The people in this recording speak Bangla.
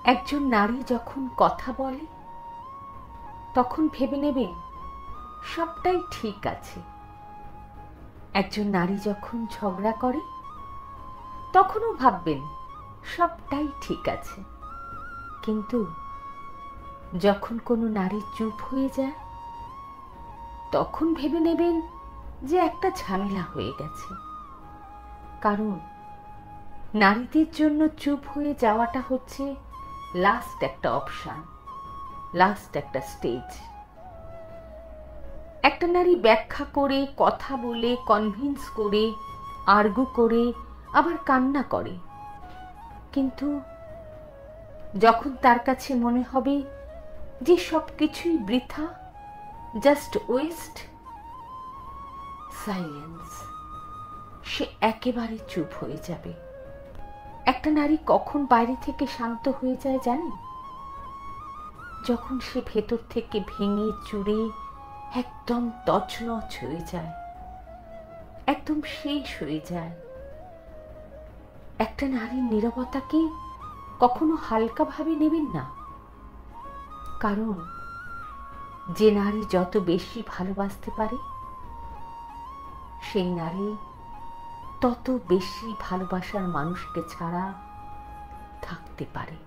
একজন নারী যখন কথা বলে তখন ভেবে নেবেন সবটাই ঠিক আছে। একজন নারী যখন ঝগড়া করে তখনও ভাববেন সবটাই ঠিক আছে। কিন্তু যখন কোনো নারী চুপ হয়ে যায় তখন ভেবে নেবেন যে একটা ঝামেলা হয়ে গেছে। কারণ নারীদের জন্য চুপ হয়ে যাওয়াটা হচ্ছে লাস্ট একটা অপশন, লাস্ট একটা স্টেজ। একটা নারী ব্যাখ্যা করে, কথা বলে, কনভিন্স করে, আর্গু করে, আবার কান্না করে, কিন্তু যখন তার কাছে মনে হবে যে সবকিছুই বৃথা, জাস্ট ওয়েস্ট, সাইলেন্স, সে একেবারে চুপ হয়ে যাবে। একটা নারী কখন বাইরে থেকে শান্ত হয়ে যায় জানেন? যখন সে ভেতর থেকে ভেঙে চুরে একদম তছনছ হয়ে যায়, একদম শেষ হয়ে যায়। একটা নারীর নীরবতাকে কখনো হালকাভাবে নেবেন না। কারণ যে নারী যত বেশি ভালোবাসতে পারে সেই নারী তত বেশি ভালোবাসার মানুষকে ছাড়া থাকতে পারে।